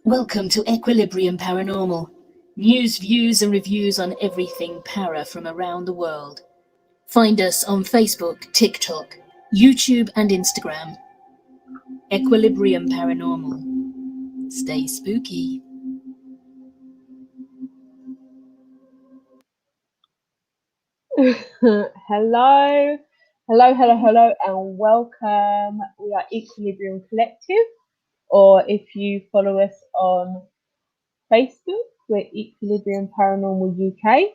Welcome to Equilibrium Paranormal. News, views, and reviews on everything para from around the world. Find us on Facebook, TikTok, YouTube, and Instagram. Equilibrium Paranormal. Stay spooky. Hello, and welcome. We are Equilibrium Collective, or if you follow us on Facebook, we're Equilibrium Paranormal UK.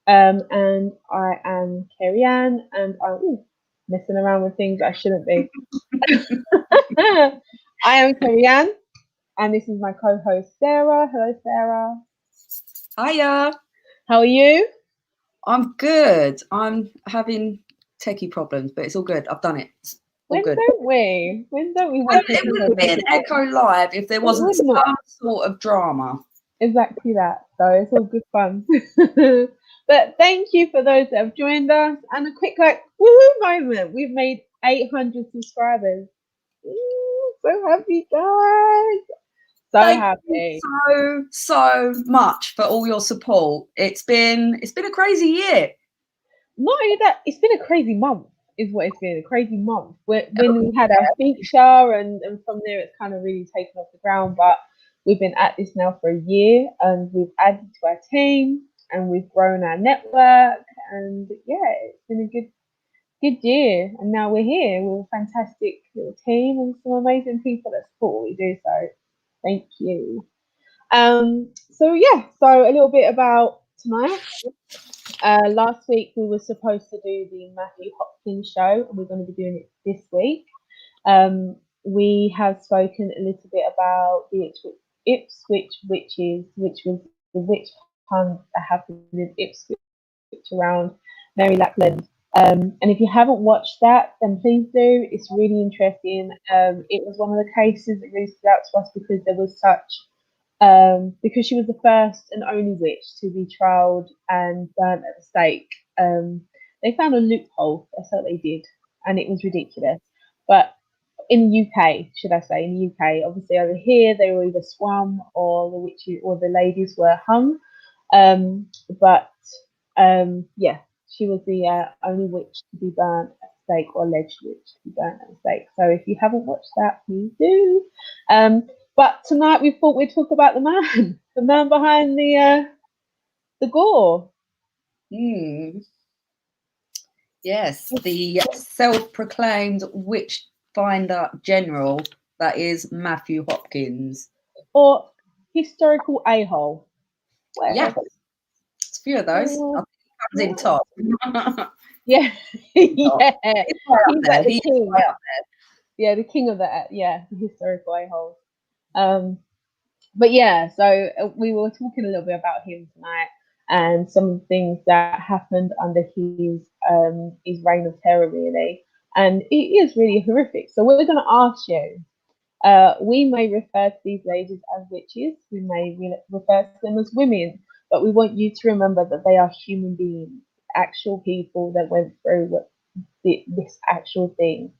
And I am Kerry Ann, and I'm messing around with things I shouldn't be. I am Kerry Ann, and this is my co-host Sarah. Hello, Sarah. Hiya. How are you? I'm good. I'm having techie problems, but it's all good. I've done it. When don't we have it wouldn't be an Echo Live if there wasn't some sort of drama. Exactly that. So it's all good fun. But thank you for those that have joined us. And a quick woohoo moment. We've made 800 subscribers. So happy, guys. Thank you so much for all your support. It's been a crazy year. Not only that, it's been a crazy month. Is what it's been, a crazy month. When we had our feature, and from there it's kind of really taken off the ground. But we've been at this now for a year, and we've added to our team, and we've grown our network, and yeah, it's been a good year. And now we're here. We're a fantastic little team and some amazing people that support what we do. So thank you. So a little bit about tonight. Last week we were supposed to do the Matthew Hopkins show, and we're going to be doing it this week. We have spoken a little bit about the Ipswich witches, which was the witch hunt that happened in Ipswich around Mary Lackland. And if you haven't watched that, then please do. It's really interesting. It was one of the cases that really stood out to us because there was because she was the first and only witch to be trialed and burnt at the stake. They found a loophole. That's what they did, and it was ridiculous. But in the UK, should I say, in the UK, obviously over here they were either swum or the witches or the ladies were hung. She was the only witch to be burnt at the stake, or alleged witch to be burnt at the stake. So if you haven't watched that, please do. But tonight we thought we'd talk about the man behind the gore. Yes, the self-proclaimed witch finder general, that is Matthew Hopkins. Or historical a-hole. Yeah, it's a few of those. I think he comes in top. Yeah. He's like the king. Yeah, the king of that. Yeah, the historical a-hole. But yeah, so we were talking a little bit about him tonight and some of the things that happened under his reign of terror, really. And it is really horrific. So we're going to ask you, we may refer to these ladies as witches, we may refer to them as women, but we want you to remember that they are human beings, actual people that went through this actual thing.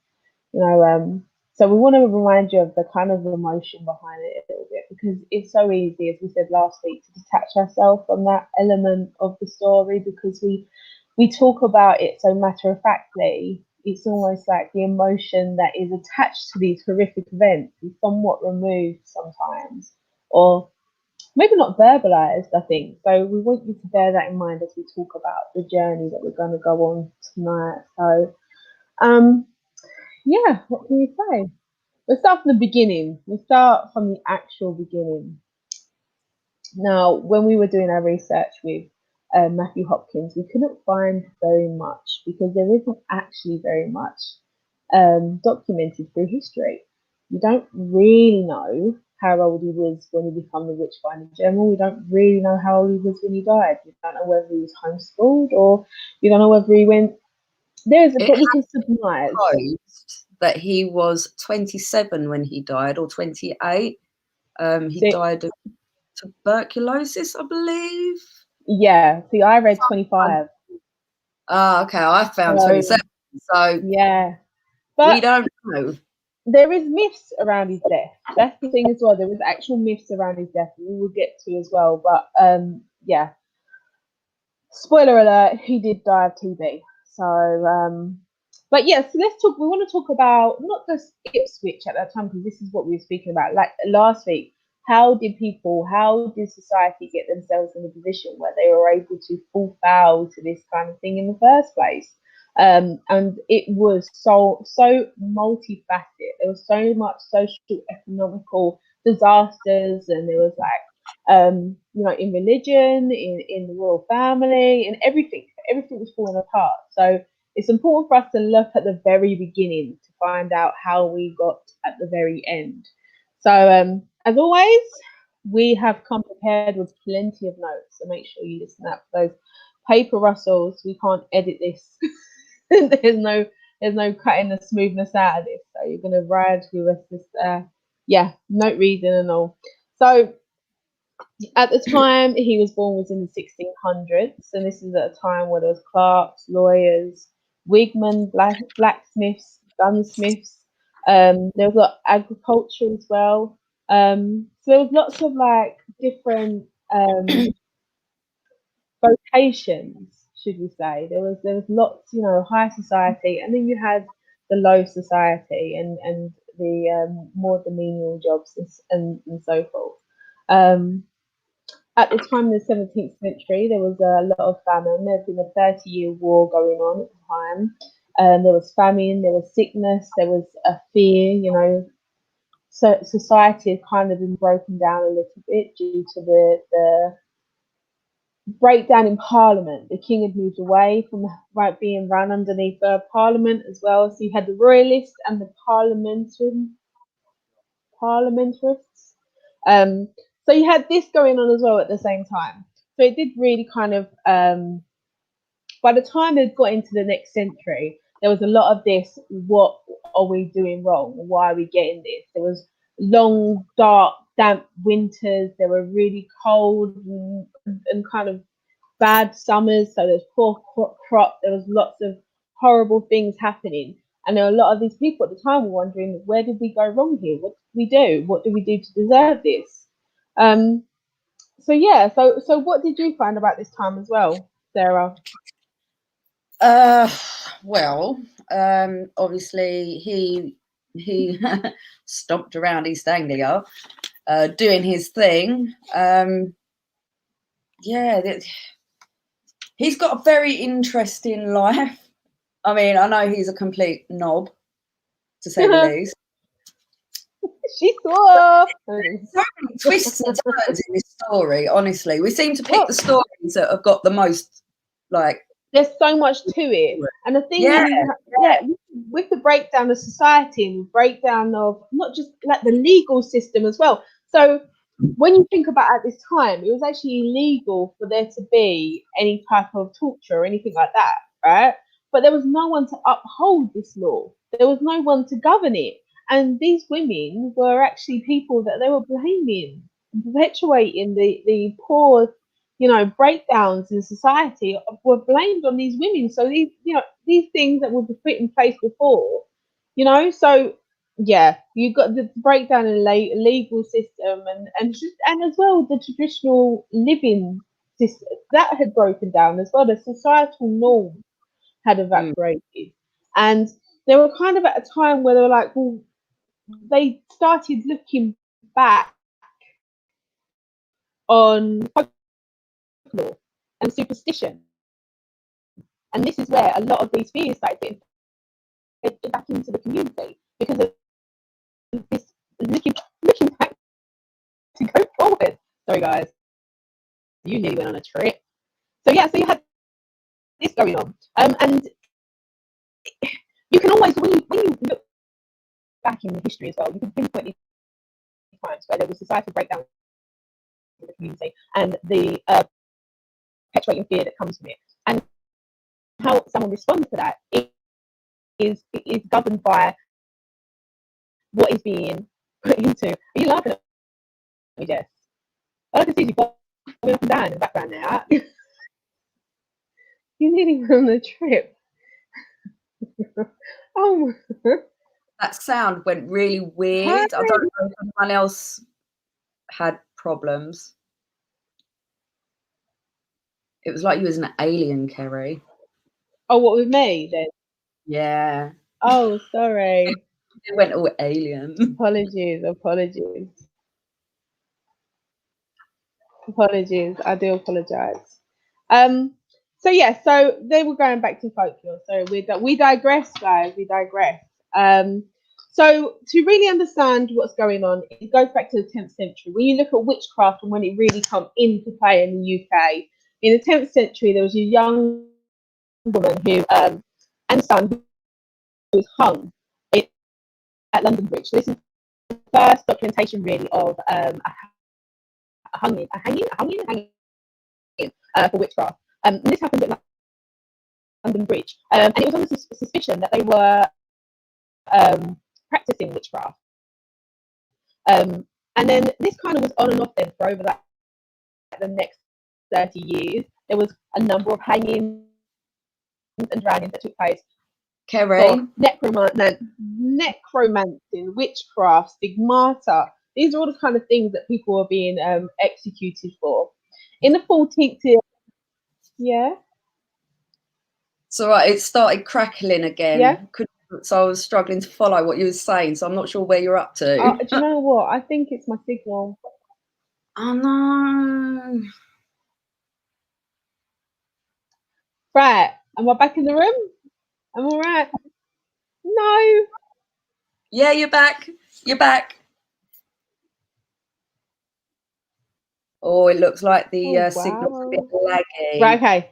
So we want to remind you of the kind of emotion behind it a little bit, because it's so easy, as we said last week, to detach ourselves from that element of the story because we talk about it so matter-of-factly. It's almost like the emotion that is attached to these horrific events is somewhat removed sometimes, or maybe not verbalized, I think. So we want you to bear that in mind as we talk about the journey that we're going to go on tonight. So, what can you say? Let's start from the beginning. We'll start from the actual beginning. Now, when we were doing our research with Matthew Hopkins, we couldn't find very much because there isn't actually very much documented through history. We don't really know how old he was when he became the Witchfinder General. We don't really know how old he was when he died. We don't know whether he was homeschooled, or we don't know whether he went. But we can surmise that he was 27 when he died, or 28. He died of tuberculosis, I believe. Yeah. See, I read 25. Okay. I found 27. So yeah, but we don't know. there is myths around his death. That's the thing as well. There was actual myths around his death, we will get to as well. But yeah, spoiler alert, he did die of TB. So but yeah, so let's talk. We want to talk about not just Ipswich at that time, because this is what we were speaking about like last week. How did society get themselves in a position where they were able to fall foul to this kind of thing in the first place? And it was so multifaceted. There was so much social, economical disasters, and there was like you know, in religion, in the royal family, and everything was falling apart. So it's important for us to look at the very beginning to find out how we got at the very end. So as always, we have come prepared with plenty of notes, so make sure you listen up for those paper rustles. We can't edit this. there's no cutting the smoothness out of this. So you're gonna ride with us this yeah, note reading and all. So at the time he was born was in the 1600s, and this is at a time where there was clerks, lawyers, wigmen, blacksmiths, gunsmiths. There was a lot of agriculture as well. So there was lots of like different vocations, should we say. There was lots, you know, high society, and then you had the low society and the more the menial jobs and so forth. At the time in the 17th century, there was a lot of famine. There had been a 30-year war going on at the time. There was famine, there was sickness, there was a fear, you know. So society had kind of been broken down a little bit due to the breakdown in Parliament. The king had moved away from being run underneath Parliament as well. So you had the royalists and the parliamentarists. So you had this going on as well at the same time. So it did really kind of, by the time it got into the next century, there was a lot of this, what are we doing wrong? Why are we getting this? There was long, dark, damp winters. There were really cold and kind of bad summers. So there's poor crop. There was lots of horrible things happening. And there were a lot of these people at the time were wondering, where did we go wrong here? What did we do? What do we do to deserve this? So yeah, so what did you find about this time as well, Sarah? Well, obviously he stomped around East Anglia, doing his thing. Yeah, he's got a very interesting life. I mean, I know he's a complete knob, to say the least. She saw. So many twists and turns in this story, honestly. We seem to pick the stories that have got the most, like... There's so much to it. And the thing is, with the breakdown of society and the breakdown of not just like the legal system as well. So when you think about at this time, it was actually illegal for there to be any type of torture or anything like that, right? But there was no one to uphold this law. There was no one to govern it. And these women were actually people that they were blaming, perpetuating the poor, you know, breakdowns in society were blamed on these women. So these, you know, these things that were put in place before, you know, so yeah, you got the breakdown in the legal system and as well the traditional living system that had broken down as well. The societal norm had evaporated, and they were kind of at a time where they were like, well, they started looking back on folklore and superstition, and this is where a lot of these fears started getting back into the community because of this looking back to go forward. Sorry guys, you nearly went on a trip. So yeah, so you had this going on, and you can always when you look back in the history as well, you can pinpoint these times where there was societal breakdown in the community and the perpetuating fear that comes from it, and how someone responds to that is governed by what is being put into. Are you laughing at me, Jess? All I can see is you going up and down in the background now. You nearly went on a trip. Oh, That sound went really weird. I don't know if anyone else had problems. It was like you was an alien, Kerry. Oh, what with me then? Yeah. Oh, sorry. It went all alien. Apologies. I do apologise. So yeah, so they were going back to folklore. So we digress, guys. We digress. So to really understand what's going on, it goes back to the 10th century. When you look at witchcraft and when it really come into play in the UK, in the 10th century, there was a young woman who and son who was hung at London Bridge. This is the first documentation really of a hanging for witchcraft. This happened at London Bridge, and it was on the suspicion that they were practicing witchcraft. And then this kind of was on and off then for over the next 30 years. There was a number of hangings and dragons that took place. Kerry? Necromancing, witchcraft, stigmata. These are all the kind of things that people were being executed for. In the 14th year, yeah. It's all right. It started crackling again. Yeah. So I was struggling to follow what you were saying. So I'm not sure where you're up to. Do you know what? I think it's my signal. Oh no. Right. Am I back in the room? I'm all right. No. Yeah, you're back. You're back. Oh, it looks like the signal's a bit laggy. Right, okay.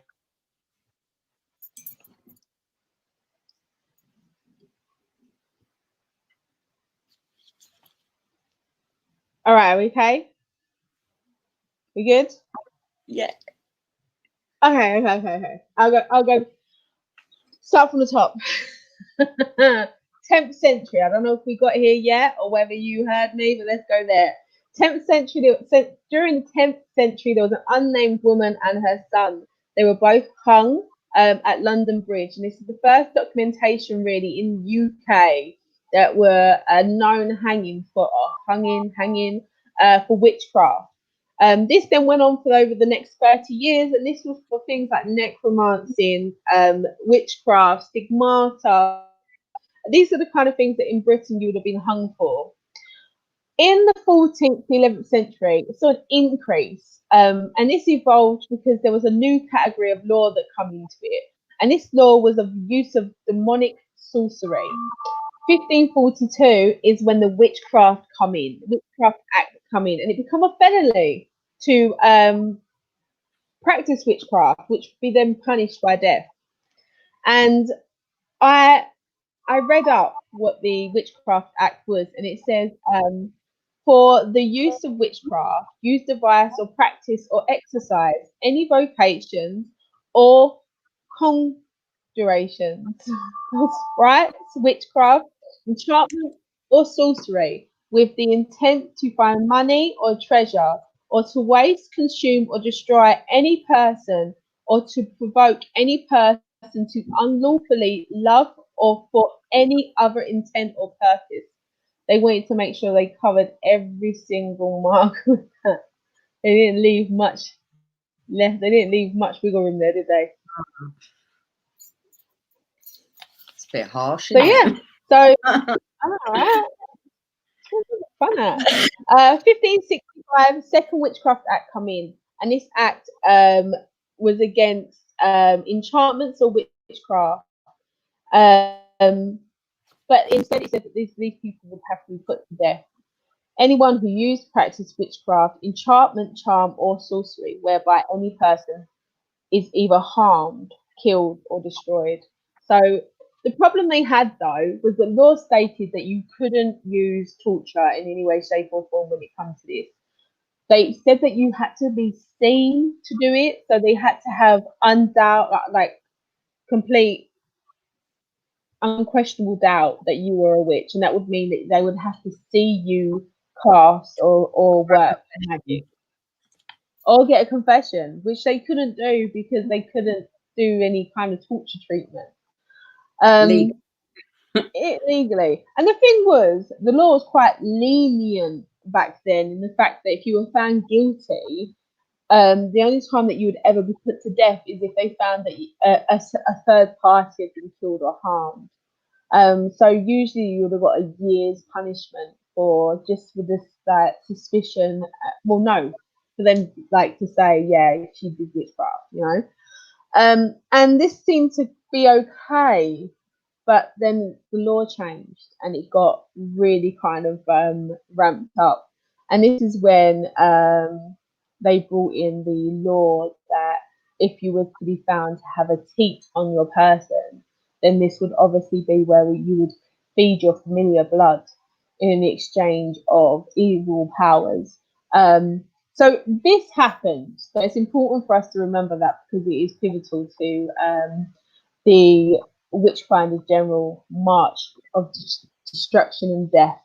All right, are we okay? We good? Yeah. Okay. I'll go start from the top. 10th century. I don't know if we got here yet or whether you heard me, but let's go there. 10th century. During the 10th century, there was an unnamed woman and her son. They were both hung at London Bridge, and this is the first documentation really in UK that were known hanging for witchcraft. This then went on for over the next 30 years, and this was for things like necromancy, witchcraft, stigmata. These are the kind of things that in Britain you would have been hung for. In the 14th to 11th century, it saw an increase, and this evolved because there was a new category of law that came into it, and this law was of use of demonic sorcery. 1542 is when the Witchcraft Act come in, and it became a felony to practice witchcraft, which would be then punished by death. And I read up what the Witchcraft Act was, and it says for the use of witchcraft, use, device, or practice or exercise any vocations or conjurations, rites, witchcraft, enchantment, or sorcery with the intent to find money or treasure, or to waste, consume, or destroy any person, or to provoke any person to unlawfully love or for any other intent or purpose. They wanted to make sure they covered every single mark with that. They didn't leave much left. They didn't leave much wiggle room there, did they? It's a bit harsh. So yeah. So all right. Fun at 1565, Second Witchcraft Act come in, and this act was against enchantments or witchcraft. But instead it said that these people would have to be put to death. Anyone who used, practiced witchcraft, enchantment, charm, or sorcery, whereby any person is either harmed, killed, or destroyed. So the problem they had, though, was that law stated that you couldn't use torture in any way, shape, or form when it comes to this. They said that you had to be seen to do it, so they had to have complete, unquestionable doubt that you were a witch, and that would mean that they would have to see you cast or work magic, or get a confession, which they couldn't do because they couldn't do any kind of torture treatment. Legally. And the thing was, the law was quite lenient back then in the fact that if you were found guilty, the only time that you would ever be put to death is if they found that a third party had been killed or harmed. So usually you would have got a year's punishment for just with this suspicion. Well, no, for them like to say, yeah, she did witchcraft, you know. And this seemed to be okay, but then the law changed and it got really kind of ramped up. And this is when they brought in the law that if you were to be found to have a teat on your person, then this would obviously be where you would feed your familiar blood in exchange of evil powers. So this happened. So it's important for us to remember that because it is pivotal to the Witchfinder's general march of destruction and death.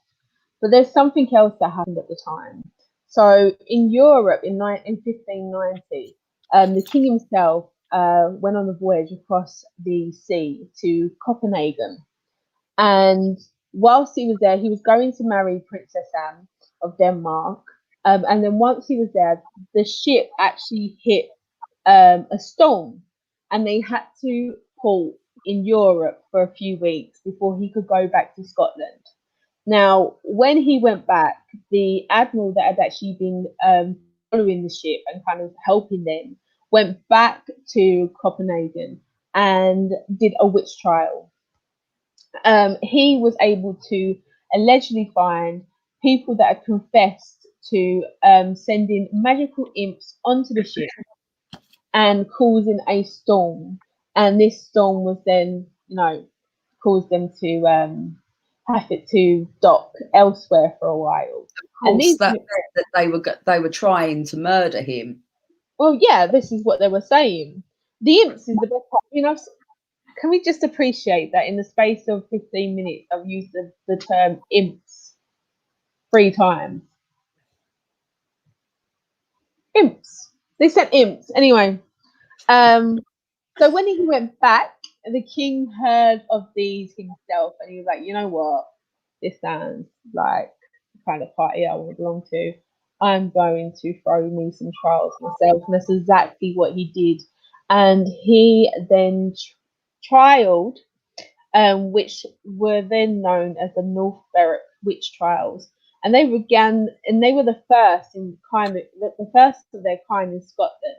But there's something else that happened at the time. So in Europe in 1590, the king himself went on a voyage across the sea to Copenhagen. And whilst he was there, he was going to marry Princess Anne of Denmark. And then once he was there, the ship actually hit a storm and they had to halt in Europe for a few weeks before he could go back to Scotland. Now, when he went back, the admiral that had actually been following the ship and kind of helping them went back to Copenhagen and did a witch trial. He was able to allegedly find people that had confessed to sending magical imps onto the ship and causing a storm. And this storm was then, caused them to have it to dock elsewhere for a while. Of course, that they were trying to murder him. Well, yeah, this is what they were saying. The imps is the best part. Can we just appreciate that in the space of 15 minutes, I've used the term imps 3 times. Imps. They said imps. Anyway, so when he went back, the king heard of these himself, and he was like, you know what? This sounds like the kind of party I want to belong to. I'm going to throw me some trials myself. And that's exactly what he did. And he then trialed, which were then known as the North Berwick witch trials. And they were the first of their kind in Scotland.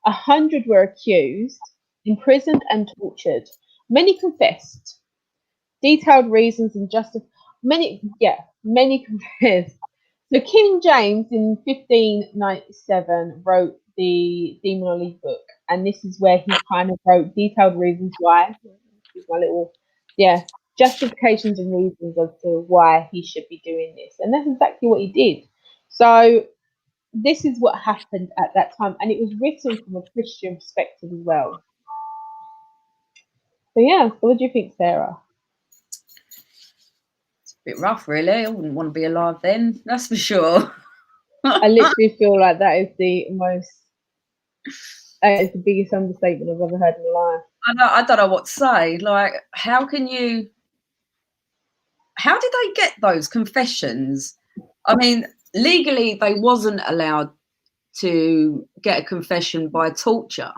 100 were accused, imprisoned and tortured. Many confessed. Detailed reasons and many confessed. So King James in 1597 wrote the Demonology book, and this is where he kind of wrote detailed reasons why. My little justifications and reasons as to why he should be doing this, and that's exactly what he did. So this is what happened at that time, and it was written from a Christian perspective as well. So yeah, so what do you think, Sarah? It's a bit rough, really. I wouldn't want to be alive then, that's for sure. I literally feel like that is the the biggest understatement I've ever heard in my life. I don't know what to say. Like, how did they get those confessions? I mean, legally, they wasn't allowed to get a confession by torture.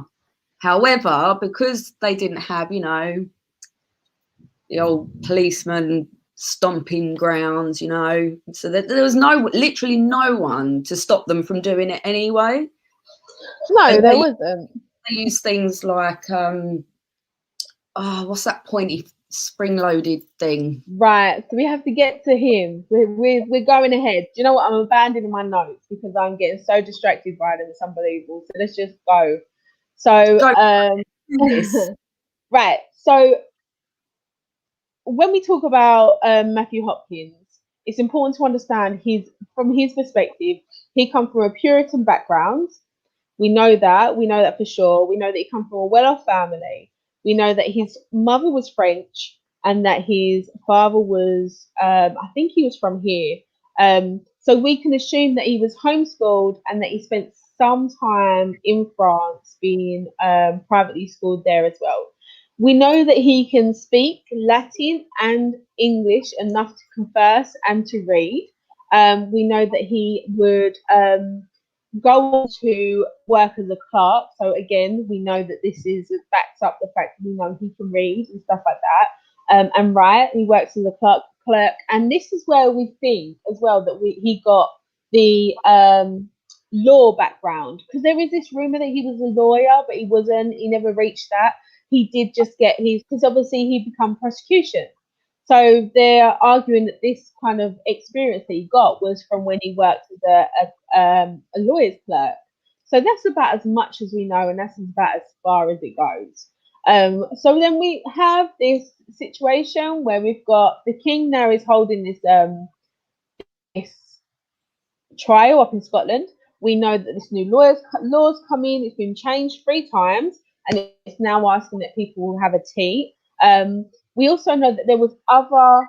However, because they didn't have, the old policeman stomping grounds, so there was literally no one to stop them from doing it anyway. No, there wasn't. They use things like, what's that pointy spring-loaded thing? Right, so we have to get to him. We're going ahead. Do you know what? I'm abandoning my notes because I'm getting so distracted by them. It's unbelievable. So let's just go. So, right. So when we talk about Matthew Hopkins, it's important to understand from his perspective, he comes from a Puritan background. We know that for sure. We know that he comes from a well-off family. We know that his mother was French and that his father was, I think he was from here. So we can assume that he was homeschooled and that he spent some time in France being privately schooled there as well. We know that he can speak Latin and English enough to converse and to read. We know that he would go on to work as a clerk. So again, we know that this is backs up the fact that we know he can read and stuff like that, and write. He works as a clerk, and this is where we think as well that he got the law background, because there is this rumor that he was a lawyer, but he wasn't. He never reached that. He did just get his, because obviously he become prosecution. So they're arguing that this kind of experience that he got was from when he worked as a lawyer's clerk. So that's about as much as we know, and that's about as far as it goes. So then we have this situation where we've got the king now is holding this trial up in Scotland. We know that this new laws come in. It's been changed 3 times, and it's now asking that people will have a tea. We also know that there was other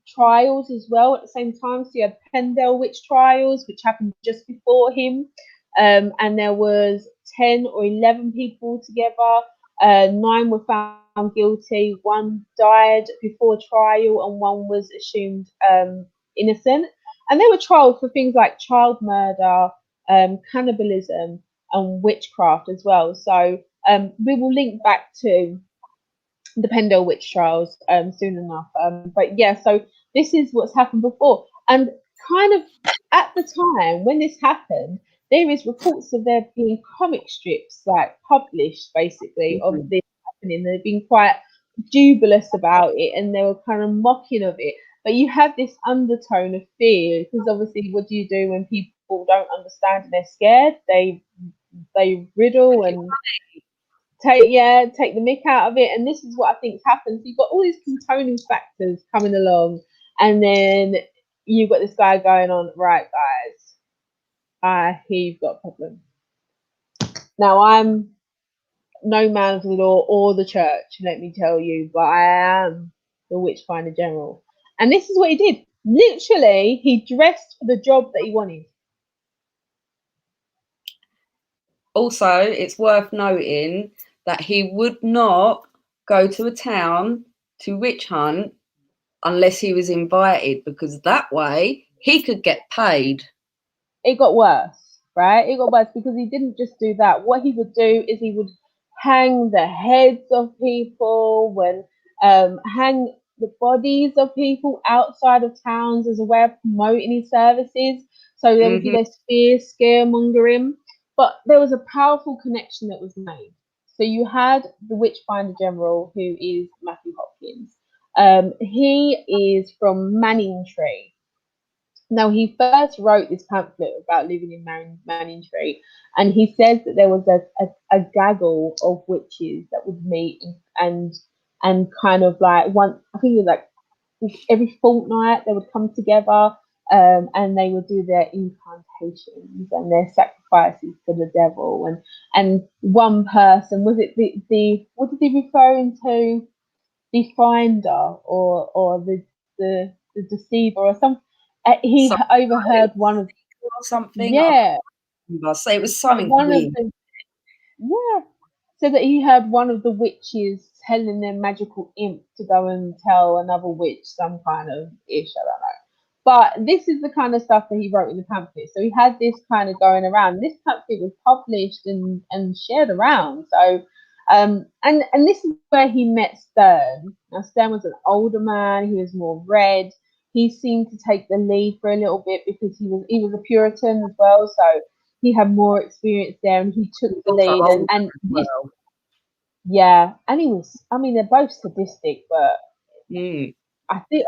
trials as well at the same time. So you had Pendle witch trials, which happened just before him, and there was 10 or 11 people together. 9 were found guilty. 1 died before trial, and 1 was assumed innocent. And they were trials for things like child murder, cannibalism, and witchcraft as well. So we will link back to the Pendle witch trials soon enough. But yeah, so this is what's happened before. And kind of at the time when this happened, there is reports of there being comic strips like published basically of this happening. They've been quite dubious about it, and they were kind of mocking of it. But you have this undertone of fear, because obviously what do you do when people don't understand and they're scared? They riddle and take the mick out of it, and this is what I think's happened. So you've got all these compounding factors coming along, and then you've got this guy going on, right, guys, I hear you've got a problem. Now, I'm no man of the law or the church, let me tell you, but I am the Witchfinder General. And this is what he did. Literally, he dressed for the job that he wanted. Also, it's worth noting that he would not go to a town to witch hunt unless he was invited, because that way he could get paid. It got worse, right? It got worse because he didn't just do that. What he would do is he would hang the heads of people, hang the bodies of people outside of towns as a way of promoting his services. So there would be this fear, scaremongering. But there was a powerful connection that was made. So you had the Witchfinder General, who is Matthew Hopkins. He is from Manningtree. Now, he first wrote this pamphlet about living in Manningtree, and he says that there was a gaggle of witches that would meet and kind of like I think it was like every fortnight they would come together, and they would do their incantations and their sacrifices to the devil. And one person, was it the what did he referring to? The finder or the deceiver or something. He overheard one of something. yeah. So it was something One weird. of the so that he heard one of the witches telling their magical imp to go and tell another witch some kind of ish, I don't know. But this is the kind of stuff that he wrote in the pamphlet. So he had this kind of going around. This pamphlet was published and shared around. So and this is where he met Stern. Now Stern was an older man, he was more read. He seemed to take the lead for a little bit because he was a Puritan as well. So he had more experience there, and he took the lead. And yeah, and he was. I mean, they're both sadistic, but I think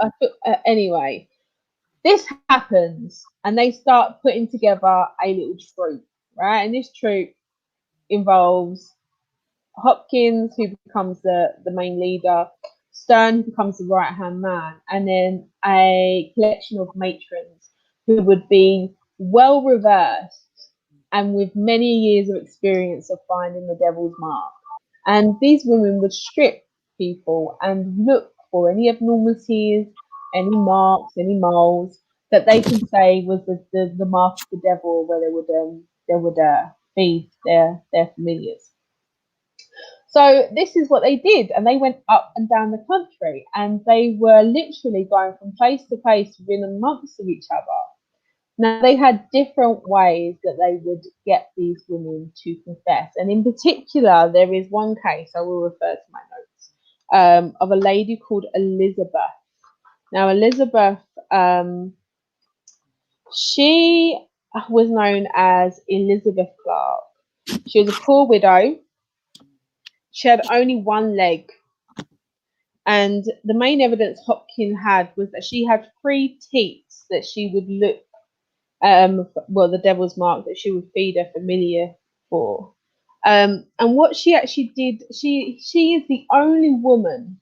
anyway. This happens, and they start putting together a little troop, right? And this troop involves Hopkins, who becomes the main leader, Stern, who becomes the right hand man, and then a collection of matrons who would be well reversed and with many years of experience of finding the devil's mark. And these women would strip people and look for any abnormalities, any marks, any moles that they could say was the mark of the devil, where they would feed their familiars. So this is what they did, and they went up and down the country, and they were literally going from place to place within months of each other. Now, they had different ways that they would get these women to confess. And in particular, there is one case, I will refer to my notes, of a lady called Elizabeth. Now, Elizabeth, she was known as Elizabeth Clark. She was a poor widow. She had only one leg. And the main evidence Hopkins had was that she had 3 teats that she would look the devil's mark that she would feed her familiar for. And what she actually did, she is the only woman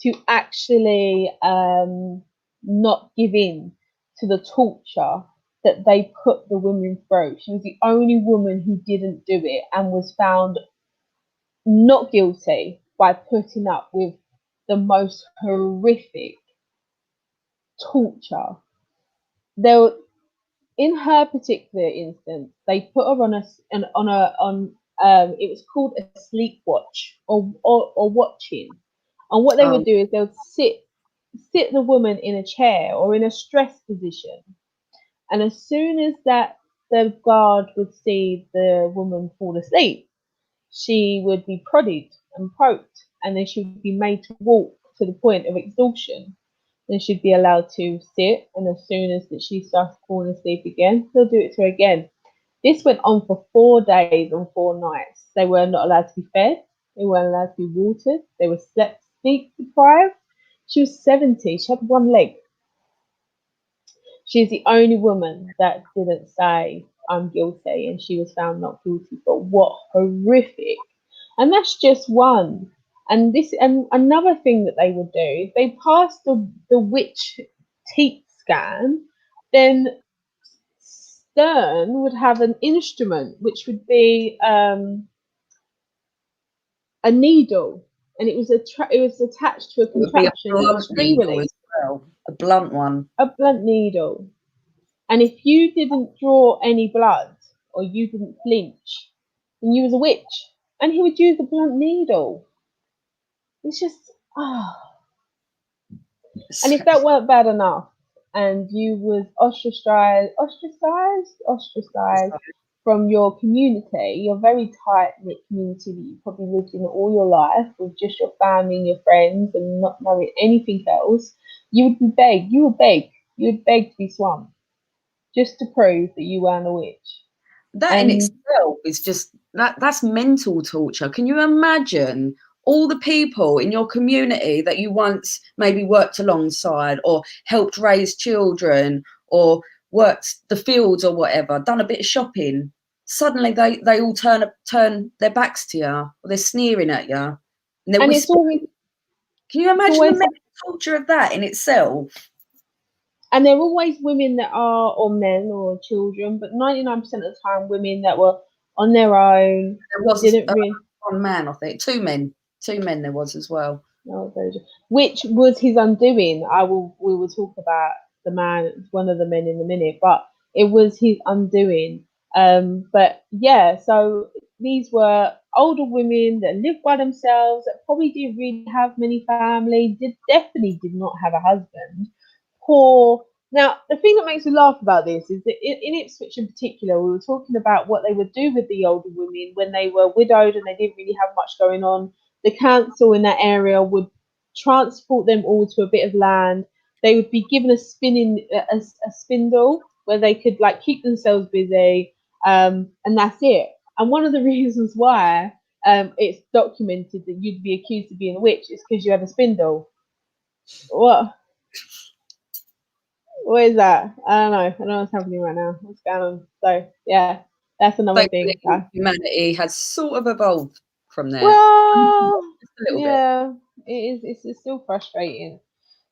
to actually not give in to the torture that they put the women through. She was the only woman who didn't do it and was found not guilty by putting up with the most horrific torture. In her particular instance, they put her on it was called a sleep watch or watching. And what they would do is they would sit the woman in a chair or in a stress position. And as soon as the guard would see the woman fall asleep, she would be prodded and poked, and then she would be made to walk to the point of exhaustion. Then she'd be allowed to sit, and as soon as that she starts falling asleep again, they'll do it to her again. This went on for 4 days and 4 nights. They were not allowed to be fed. They weren't allowed to be watered. They were sleep deprived. She was 70. She had one leg. She's the only woman that didn't say, I'm guilty, and she was found not guilty. But what horrific. And that's just one. And another thing that they would do, if they passed the witch teat scan, then Stern would have an instrument which would be a needle, and it was attached to a contraption that was re-released. A blunt one. A blunt needle. And if you didn't draw any blood or you didn't flinch, then you was a witch. And he would use a blunt needle. It's just, And if that weren't bad enough, and you was ostracized from your community, your very tight-knit community that you probably lived in all your life with just your family and your friends and not knowing anything else, you would beg to be swum just to prove that you weren't a witch. That in itself is just, that's mental torture. Can you imagine all the people in your community that you once maybe worked alongside or helped raise children or worked the fields or whatever, done a bit of shopping? Suddenly they all turn their backs to you, or they're sneering at you. And it's always, can you imagine the mental torture of that in itself? And there are always women that are, or men or children, but 99% of the time, women that were on their own. There was one man, I think. Two men there was as well. Which was his undoing. We will talk about the man, one of the men in a minute, but it was his undoing. But yeah, so these were older women that lived by themselves, that probably didn't really have many family, definitely did not have a husband. Poor. Now, the thing that makes me laugh about this is that in Ipswich in particular, we were talking about what they would do with the older women when they were widowed and they didn't really have much going on. The council in that area would transport them all to a bit of land. They would be given a spindle where they could like keep themselves busy, and that's it. And one of the reasons why it's documented that you'd be accused of being a witch is because you have a spindle. What is that? I don't know. I don't know what's happening right now. What's going on? So yeah, that's another thing. Humanity has sort of evolved from there. Well, yeah, it is. It's still frustrating.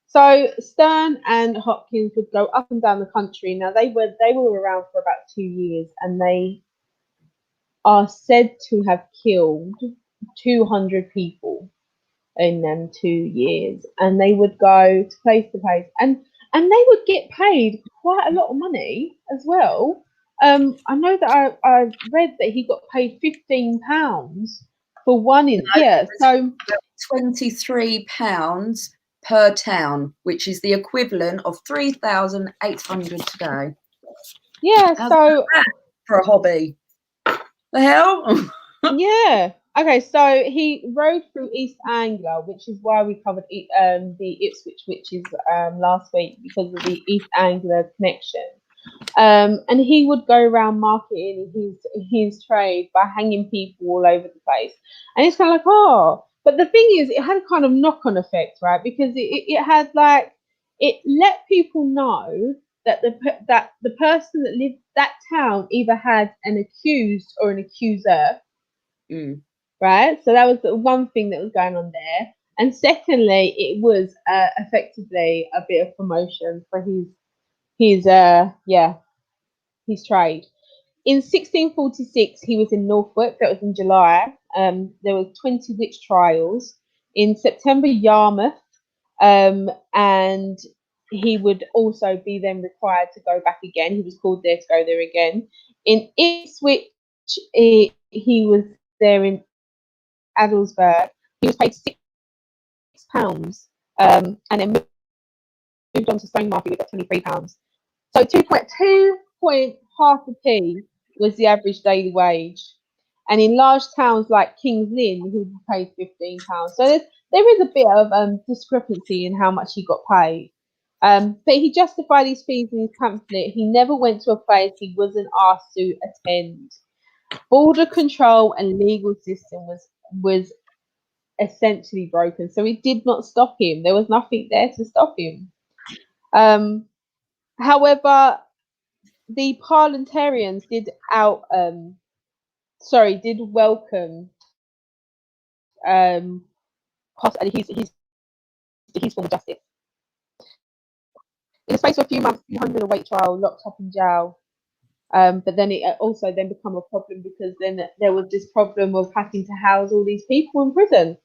So Stern and Hopkins would go up and down the country. Now they were around for about 2 years, and they are said to have killed 200 people in them 2 years. And they would go to place, and they would get paid quite a lot of money as well. I know that I read that he got paid £15 For one in, yeah. So £23 per town, which is the equivalent of 3,800 today. yeah, How's so that for a hobby? The hell? yeah. Okay, so he rode through East Anglia, which is why we covered the Ipswich witches last week because of the East Anglia connection. And he would go around marketing his trade by hanging people all over the place. And it's kind of like, oh, but the thing is, it had a kind of knock-on effect, right? Because it had like it let people know that the person that lived that town either had an accused or an accuser, right? So that was the one thing that was going on there. And secondly, it was effectively a bit of promotion for his his trade. In 1646, he was in Norfolk. That was in July. There was 20 witch trials. In September, Yarmouth, and he would also be then required to go back again. He was called there to go there again. In Ipswich, he was there in Adelsberg. He was paid £6, and then moved on to Stone with £23. So 2.5p was the average daily wage. And in large towns like King's Lynn, he was paid £15. So there is a bit of discrepancy in how much he got paid. But he justified his fees in his pamphlet. He never went to a place he wasn't asked to attend. Border control and legal system was essentially broken. So it did not stop him. There was nothing there to stop him. However, the parliamentarians did welcome his form of justice. In the space of a few months, he hung in a wait trial, locked up in jail. But then it also then became a problem because then there was this problem of having to house all these people in prison.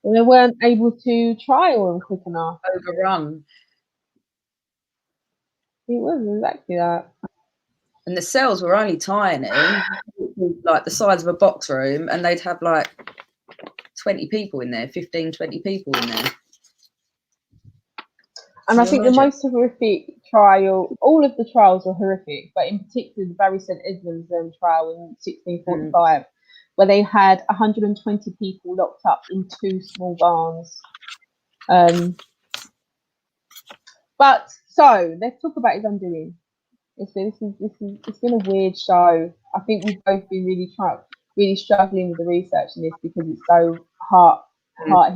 And they weren't able to trial them quick enough. Overrun. It was exactly that. And the cells were only tiny, like the size of a box room, and they'd have like 20 people in there, 15, 20 people in there. And I think the most horrific trial, all of the trials are horrific, but in particular the Barry St Edmunds trial in 1645, where they had 120 people locked up in 2 small barns. But so let's talk about his undoing. It's been a weird show. I think we've both been really struggling with the research in this because it's so heart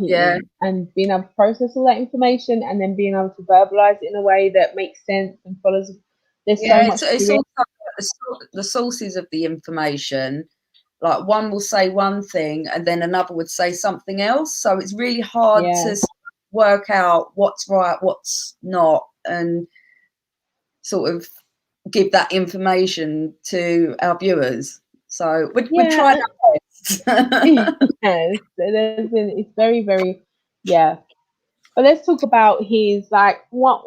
hitting, and being able to process all that information and then being able to verbalize it in a way that makes sense and follows. There's so much. It's also the sources of the information. Like one will say one thing and then another would say something else. So it's really hard to work out what's right, what's not, and sort of give that information to our viewers. So we tried our best. It's very, very, But let's talk about his like what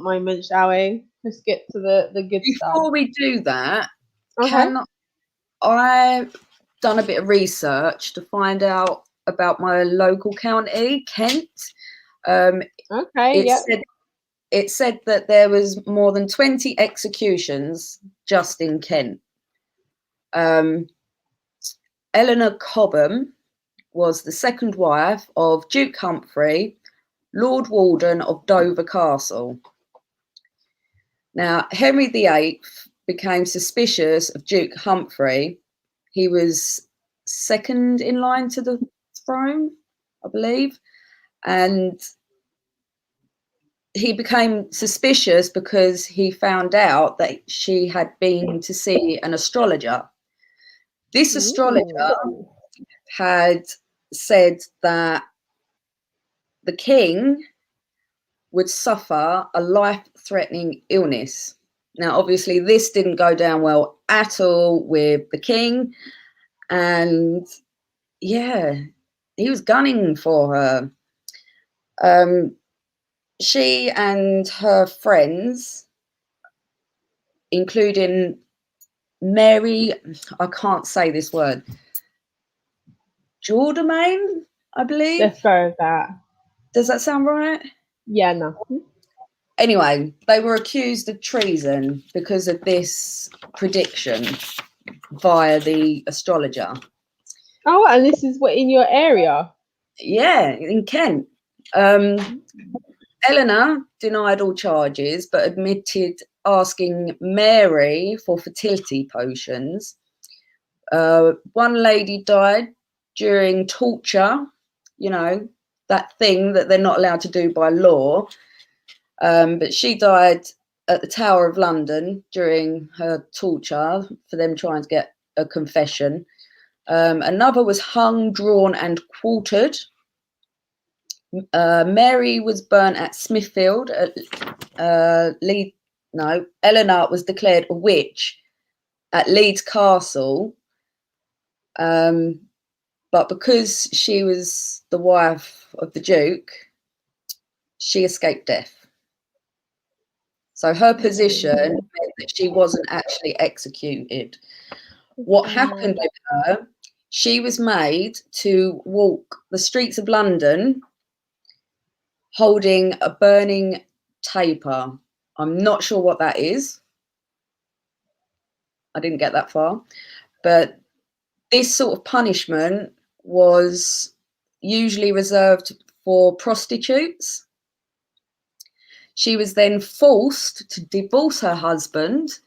moment, shall we? Let's get to the good stuff. Before we do that, I've done a bit of research to find out about my local county, Kent. It said that there was more than 20 executions just in Kent. Eleanor Cobham was the second wife of Duke Humphrey, Lord Warden of Dover Castle. Now, Henry VIII became suspicious of Duke Humphrey. He was second in line to the throne, I believe, and he became suspicious because he found out that she had been to see an astrologer. This astrologer had said that the king would suffer a life-threatening illness. Now, obviously, this didn't go down well at all with the king. And, he was gunning for her. She and her friends, including Mary, I can't say this word, Jourdain, I believe. Let's go with that. Does that sound right? Yeah, no. Anyway, they were accused of treason because of this prediction via the astrologer. Oh, and this is what in your area? Yeah, in Kent. Eleanor denied all charges, but admitted asking Mary for fertility potions. One lady died during torture, that thing that they're not allowed to do by law. But she died at the Tower of London during her torture for them trying to get a confession. Another was hung, drawn, and quartered. Mary was burnt at Smithfield. Eleanor was declared a witch at Leeds Castle. But because she was the wife of the Duke, she escaped death. So her position meant that she wasn't actually executed. What happened with her, she was made to walk the streets of London holding a burning taper. I'm not sure what that is. I didn't get that far. But this sort of punishment was usually reserved for prostitutes. She was then forced to divorce her husband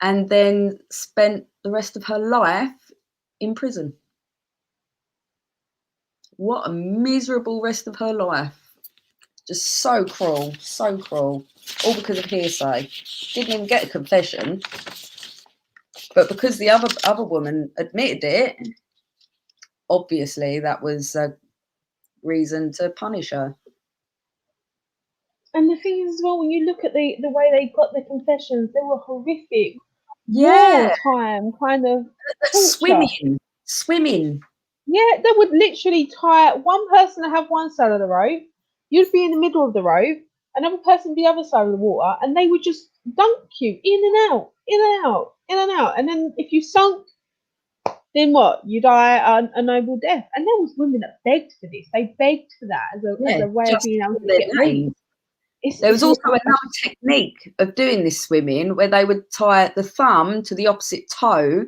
and then spent the rest of her life in prison. What a miserable rest of her life. Just so cruel, so cruel. All because of hearsay. Didn't even get a confession. But because the other woman admitted it, obviously that was a reason to punish her. And the thing is, as well, when you look at the way they got the confessions, they were horrific. Yeah. Wartime kind of Swimming. torture. Swimming. Yeah, they would literally tie one person to have one side of the rope. You'd be in the middle of the rope, another person the other side of the water, and they would just dunk you in and out, in and out, in and out. And then if you sunk, then what? You die a noble death. And there was women that begged for this. They begged for that as a way of being able to get away. There was also another technique of doing this swimming where they would tie the thumb to the opposite toe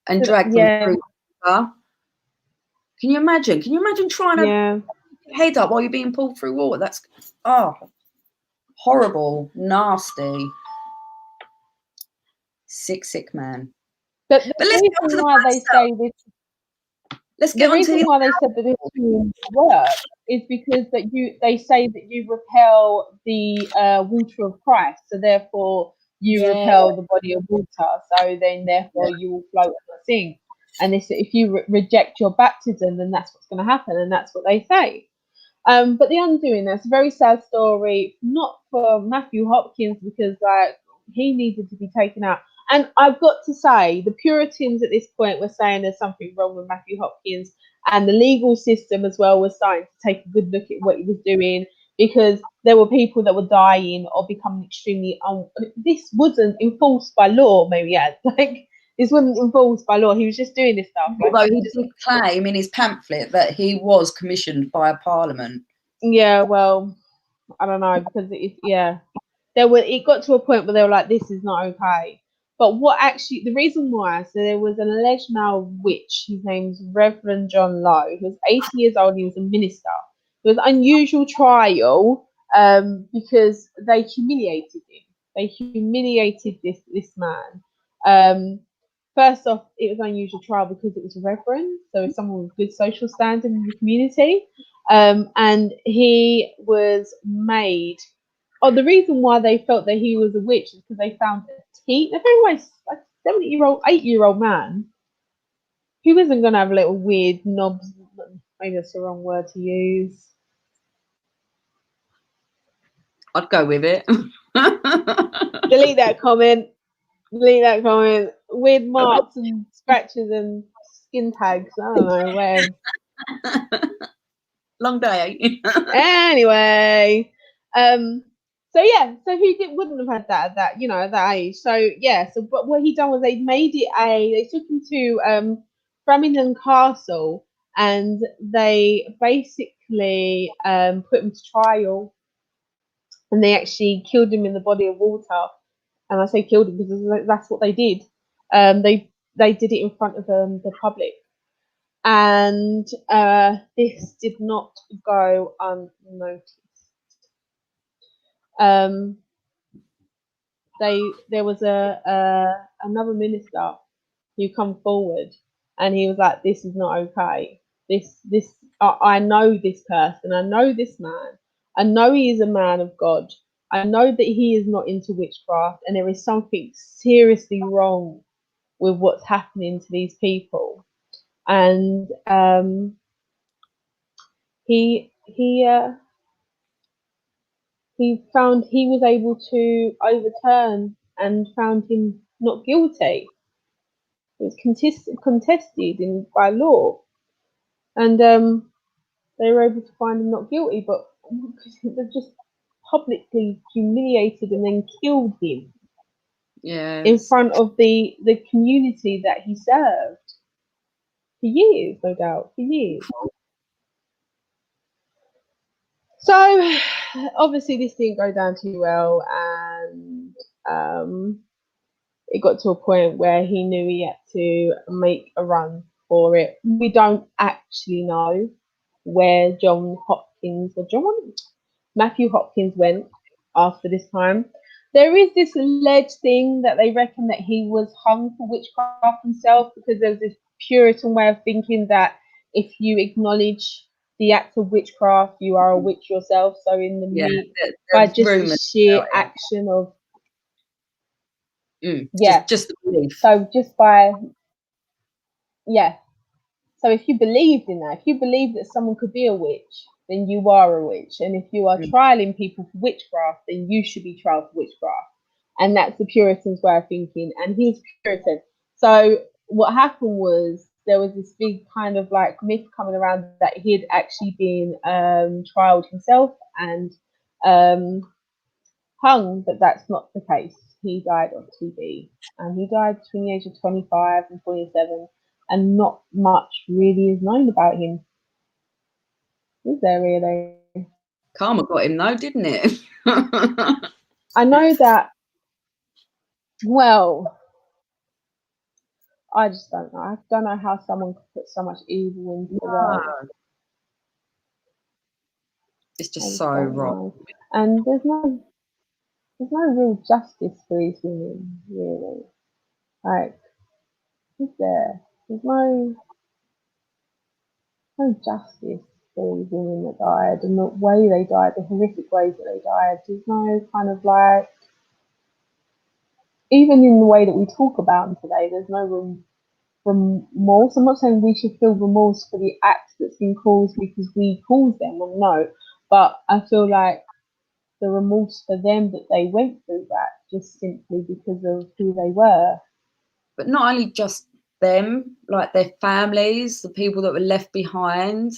and drag them through the water. Can you imagine? Can you imagine trying to put your head up while you're being pulled through water? That's horrible, nasty, sick man. But the reason why they say this. The reason why they said that this will work is because they say that you repel the water of Christ, so therefore you repel the body of water. So then, therefore, you will float and sink. And if you reject your baptism, then that's what's going to happen, and that's what they say. But the undoing, that's a very sad story, not for Matthew Hopkins, because he needed to be taken out. And I've got to say, the Puritans at this point were saying there's something wrong with Matthew Hopkins, and the legal system as well was starting to take a good look at what he was doing, because there were people that were dying or becoming extremely this wasn't enforced by law, this wasn't enforced by law. He was just doing this stuff. Although he did claim in his pamphlet that he was commissioned by a parliament. Yeah, well, I don't know, because it got to a point where they were like, this is not okay. But the reason why, so there was an alleged male witch, his name's Reverend John Lowe, he was 80 years old, he was a minister. It was an unusual trial because they humiliated him. They humiliated this man. First off, it was an unusual trial because it was a reverend, so someone with good social standing in the community. And he was made. The reason why they felt that he was a witch is because they found a teeth. Everyone's like 8-year-old man. He wasn't going to have little weird knobs. Maybe that's the wrong word to use. I'd go with it. Delete that comment. Weird marks and scratches and skin tags. I don't know, whatever. Long day. Anyway, so he wouldn't have had that at that age. But what he done was they took him to Framingham Castle, and they basically put him to trial, and they actually killed him in the body of water. And I say killed him because that's what they did. They did it in front of the public, and this did not go unnoticed. There was another minister who come forward, and he was like, "This is not okay. This I know this person. I know this man. I know he is a man of God. I know that he is not into witchcraft, and there is something seriously wrong with what's happening to these people." And he found he was able to overturn and found him not guilty. It was contested by law, and they were able to find him not guilty, but they just publicly humiliated and then killed him in front of the community that he served for years, no doubt, for years. So obviously this didn't go down too well, and it got to a point where he knew he had to make a run for it. We don't actually know where Matthew Hopkins went after this time. There is this alleged thing that they reckon that he was hung for witchcraft himself, because there's this Puritan way of thinking that if you acknowledge the act of witchcraft, you are a witch yourself. So in the by just the sheer action of just the belief. So just by so if you believed in that, if you believe that someone could be a witch, then you are a witch. And if you are trialing people for witchcraft, then you should be trialed for witchcraft. And that's the Puritans' way of thinking. And he's Puritan. So what happened was there was this big kind of like myth coming around that he'd actually been trialed himself and hung, but that's not the case. He died of TB, and he died between the age of 25 and 27, and not much really is known about him. Is there really? Karma got him though, didn't it? I know that. Well, I just don't know. I don't know how someone could put so much evil into the world. It's just so wrong. And there's no real justice for these women, really. Like, is there? There's no justice for these women that died, and the way they died, the horrific ways that they died. There's no kind of like, even in the way that we talk about them today, there's no remorse. I'm not saying we should feel remorse for the acts that's been caused because we caused them, or no, but I feel like the remorse for them that they went through that just simply because of who they were. But not only just them, like their families, the people that were left behind,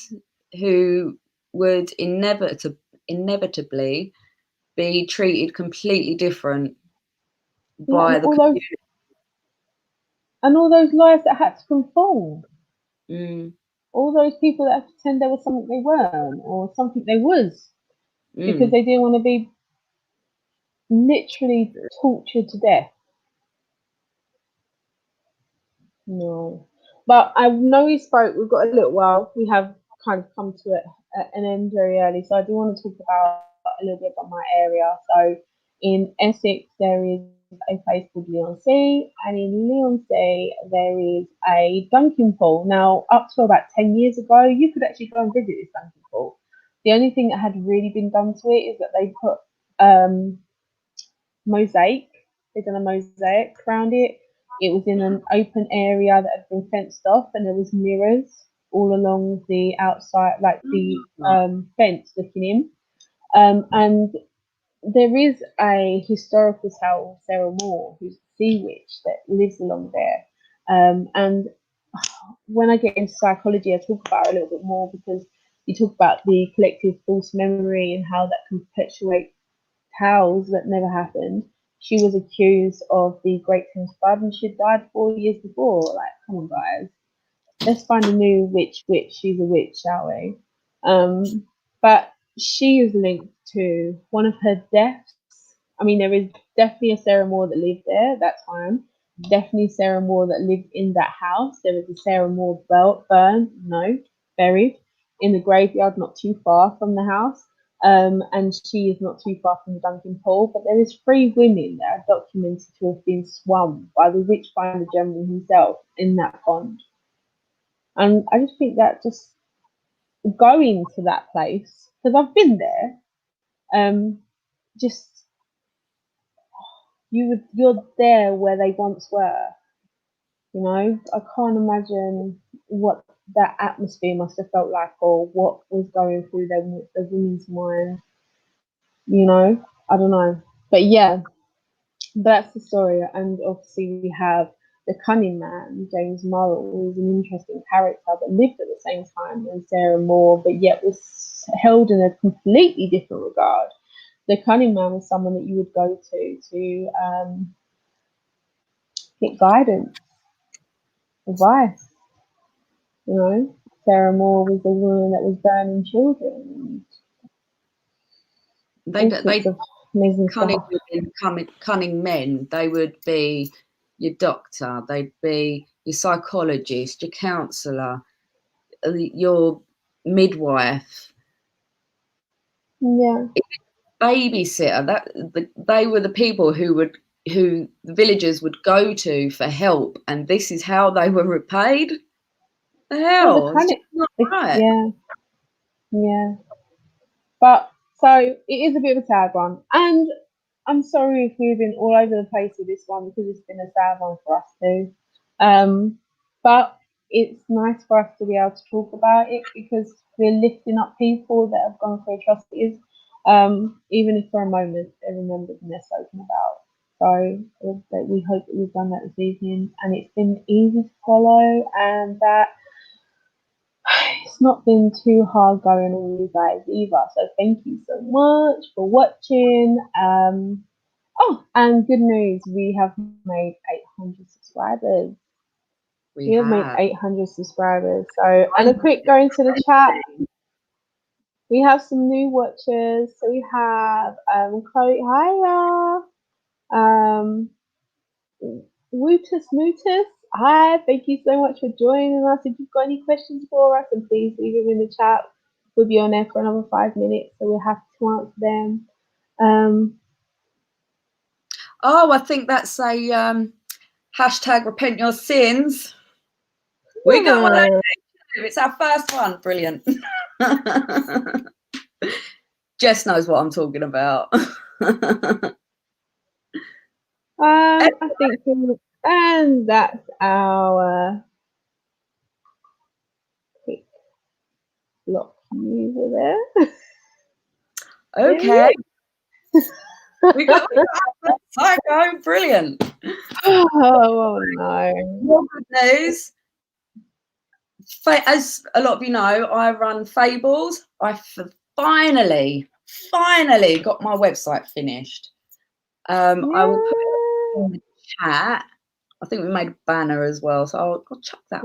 who would inevitably be treated completely different by the community. And all those lives that had to conform. All those people that had to pretend they were something they weren't, or something they was, because they didn't want to be literally tortured to death. No. But I know we've got a little while. We have kind of come to an end very early. So I do want to talk about a little bit about my area. So in Essex, there is a place called Leigh-on-Sea, and in Leigh-on-Sea, there is a dunking pool. Now, up to about 10 years ago, you could actually go and visit this dunking pool. The only thing that had really been done to it is that they put mosaic. They've done a mosaic around it. It was in an open area that had been fenced off, and there was mirrors all along the outside, like the fence looking in. And there is a historical tale, Sarah Moore, who's a sea witch that lives along there. And when I get into psychology, I talk about it a little bit more, because you talk about the collective false memory and how that can perpetuate tales that never happened. She was accused of the Great Thames Flood, and she died 4 years before. Like, come on, guys. let's find a new witch. She's a witch, shall we? But she is linked to one of her deaths. I mean, there is definitely a Sarah Moore that lived there at that time. Definitely Sarah Moore that lived in that house. There is a Sarah Moore buried in the graveyard not too far from the house. And she is not too far from the Duncan Pool. But there is 3 women that are documented to have been swum by the witchfinder general himself in that pond. And I just think that just going to that place, because I've been there, just you're there where they once were. You know, I can't imagine what that atmosphere must have felt like, or what was going through the women's mind. You know, I don't know, but yeah, that's the story. And obviously we have the cunning man, James Morrill, who's an interesting character that lived at the same time as Sarah Moore, but yet was held in a completely different regard. The cunning man was someone that you would go to get guidance, advice. You know, Sarah Moore was the woman that was burning children. They Amazing cunning stuff. women, cunning men. They would be your doctor. They'd be your psychologist, your counsellor, your midwife, Yeah. babysitter. They were the people who the villagers would go to for help, and this is how they were repaid. The hell, it's just not right. Yeah. But so it is a bit of a sad one, and I'm sorry if we've been all over the place with this one because it's been a sad one for us too. But it's nice for us to be able to talk about it because we're lifting up people that have gone through atrocities, even if for a moment they're remembered and they're spoken about. So we hope that we've done that this evening, and it's been easy to follow, and that it's not been too hard going on you guys either. So thank you so much for watching. Oh, and good news, we have made 800 subscribers. We have made 800 subscribers. So, and a quick go into the chat. We have some new watchers. So we have Chloe, hiya. Wootus Mootus, hi. Thank you so much for joining us. If you've got any questions for us, then please leave them in the chat. We'll be on there for another 5 minutes, so we'll have to answer them. Oh, I think that's a hashtag repent your sins. We got one over. It's our first one. Brilliant. Jess knows what I'm talking about. I think, and that's our quick block user there. Okay. we got psycho. Brilliant. Oh no. More good news. As a lot of you know, I run Fables. I finally got my website finished. I will put it in the chat. I think we made a banner as well, so I'll chuck that up.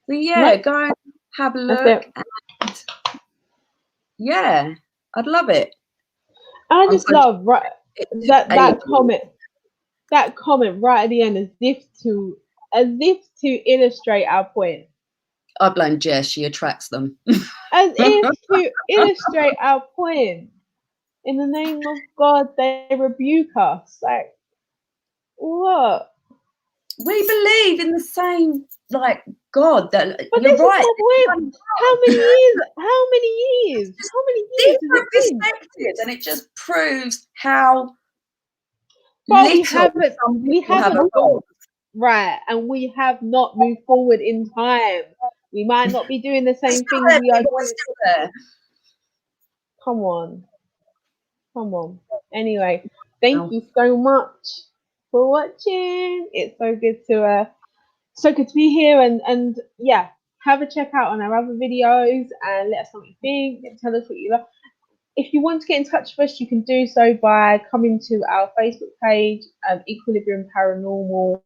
So yeah, go and have a look. And yeah, I'd love it. I just love that comment. That comment right at the end, as if to illustrate our point. I blame Jess, she attracts them. As if to illustrate our point. In the name of God, they rebuke us. Like, what? We believe in the same, like, God. That but you're this right. Is my point. How many years? How many years? Different perspectives, and it just proves how but little we haven't right, and we have not moved forward in time. We might not be doing the same thing we are doing. There. Come on. Anyway, thank you so much for watching. It's so good to be here, and yeah, have a check out on our other videos and let us know what you think and tell us what you love. If you want to get in touch with us, you can do so by coming to our Facebook page, Equilibrium Paranormal.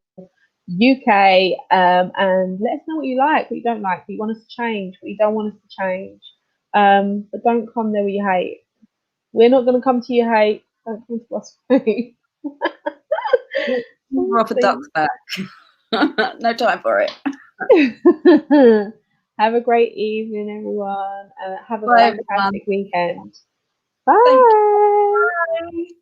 UK, and let us know what you like, what you don't like, what you want us to change, what you don't want us to change. But don't come there with your hate. We're not going to come to your hate. Don't come to us with hate. Off a duck's back. No time for it. Have a great evening, everyone. Have a Bye, fantastic everyone. weekend. Bye. Bye.